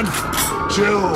on. Chill.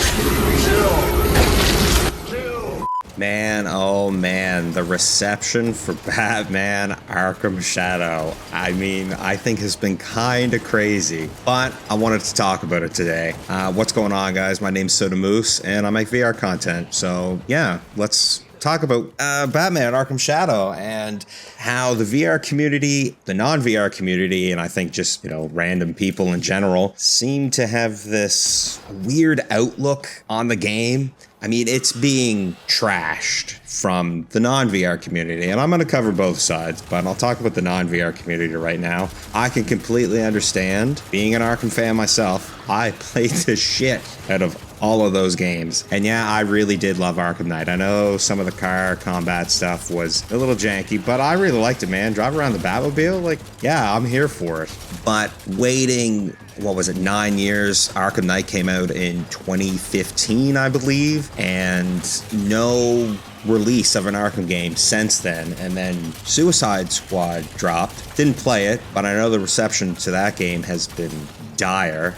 Man, oh man, the reception for Batman Arkham Shadow, I mean, I think has been kind of crazy, but I wanted to talk about it today. What's going on, guys? My name's SodaMoose, and I make VR content, so yeah, let's talk about Batman Arkham Shadow and how the VR community, the non-VR community, and I think just, random people in general seem to have this weird outlook on the game. I mean, it's being trashed from the non-VR community, and I'm going to cover both sides, but I'll talk about the non-VR community right now. I can completely understand, being an Arkham fan myself, I played the shit out of all of those games. And yeah, I really did love Arkham Knight. I know some of the car combat stuff was a little janky, but I really liked it, man. Drive around the Batmobile, yeah, I'm here for it. But waiting, 9 years? Arkham Knight came out in 2015, I believe, and no release of an Arkham game since then. And then Suicide Squad dropped. Didn't play it, but I know the reception to that game has been dire.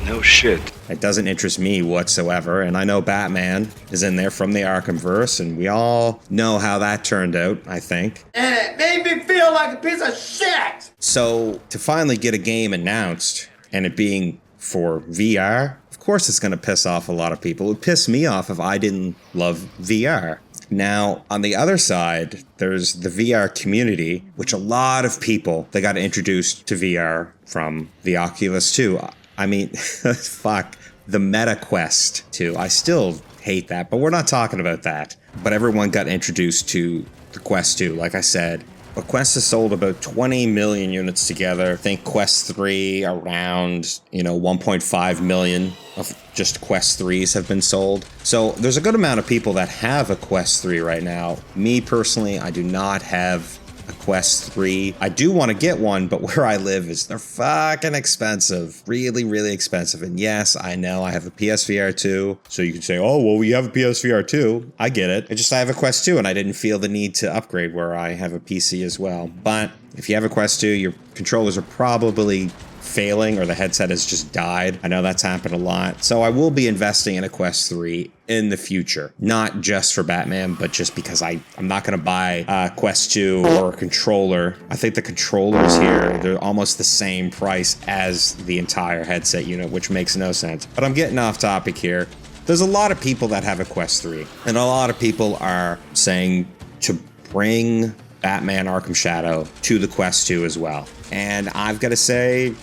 No shit. It doesn't interest me whatsoever, and I know Batman is in there from the Arkhamverse, and we all know how that turned out, I think. And it made me feel like a piece of shit! So, to finally get a game announced, and it being for VR, of course it's going to piss off a lot of people. It would piss me off if I didn't love VR. Now, on the other side, there's the VR community, which a lot of people, they got introduced to VR from the Oculus 2. I mean, fuck, the Meta Quest 2. I still hate that, but we're not talking about that. But everyone got introduced to the Quest 2, like I said. But Quest has sold about 20 million units together. I think Quest 3 around, 1.5 million of just Quest 3s have been sold. So there's a good amount of people that have a Quest 3 right now. Me personally, I do not have a Quest 3. I do want to get one, but where I live they're fucking expensive. Really, really expensive. And yes, I know I have a PSVR 2. So you can say, oh, well, you have a PSVR 2. I get it. I have a Quest 2 and I didn't feel the need to upgrade where I have a PC as well. But if you have a Quest 2, your controllers are probably failing or the headset has just died. I know that's happened a lot. So I will be investing in a Quest 3 in the future. Not just for Batman, but just because I'm not going to buy a Quest 2 or a controller. I think the controllers here, they're almost the same price as the entire headset unit, which makes no sense. But I'm getting off topic here. There's a lot of people that have a Quest 3, and a lot of people are saying to bring Batman Arkham Shadow to the Quest 2 as well. And I've got to say,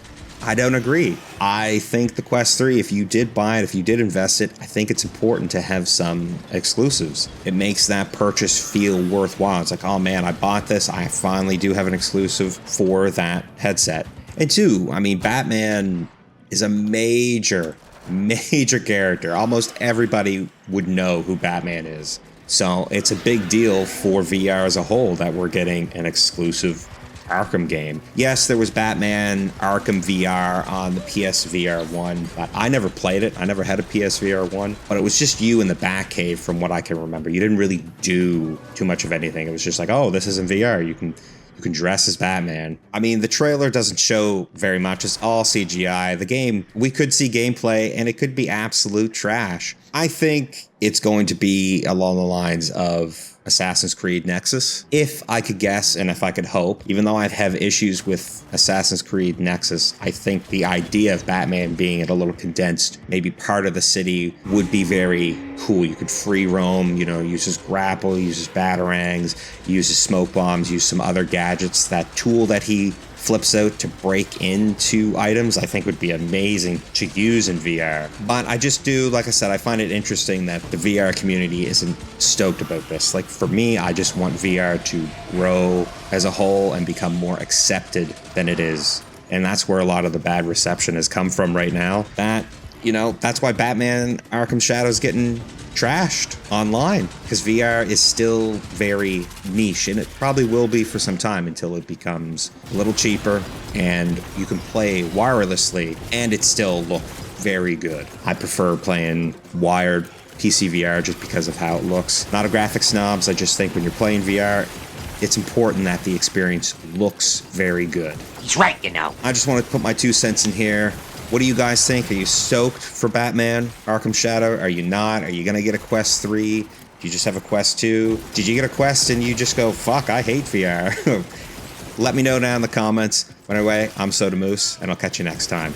I don't agree. I think the Quest 3, if you did buy it, if you did invest it, I think it's important to have some exclusives. It makes that purchase feel worthwhile. It's like, oh man, I bought this. I finally do have an exclusive for that headset. And two, I mean, Batman is a major character. Almost everybody would know who Batman is. So it's a big deal for VR as a whole that we're getting an exclusive Arkham game. Yes, there was Batman Arkham VR on the PSVR 1, but I never played it. I never had a PSVR 1, but it was just you in the Batcave from what I can remember. You didn't really do too much of anything. It was just like, oh, this is in VR. You can dress as Batman. I mean, the trailer doesn't show very much. It's all CGI. The game, we could see gameplay, and it could be absolute trash. I think it's going to be along the lines of Assassin's Creed Nexus. If I could guess and if I could hope, even though I have issues with Assassin's Creed Nexus, I think the idea of Batman being in a little condensed, maybe part of the city would be very cool. You could free roam, use his grapple, use his batarangs, use his smoke bombs, use some other gadgets. That tool that he flips out to break into items, I think would be amazing to use in VR. But I just do, like I said, I find it interesting that the VR community isn't stoked about this. Like for me, I just want VR to grow as a whole and become more accepted than it is. And that's where a lot of the bad reception has come from right now. That's why Batman Arkham Shadow is getting trashed online, because VR is still very niche, and it probably will be for some time until it becomes a little cheaper and you can play wirelessly and it still look very good. I prefer playing wired PC VR just because of how it looks. Not a graphic snobs, I just think when you're playing VR, it's important that the experience looks very good. He's right, I just want to put my 2 cents in here. What do you guys think? Are you stoked for Batman Arkham Shadow? Are you not? Are you going to get a Quest 3? Do you just have a Quest 2? Did you get a Quest and you just go, fuck, I hate VR? Let me know down in the comments. Anyway, I'm SodaMoose, and I'll catch you next time.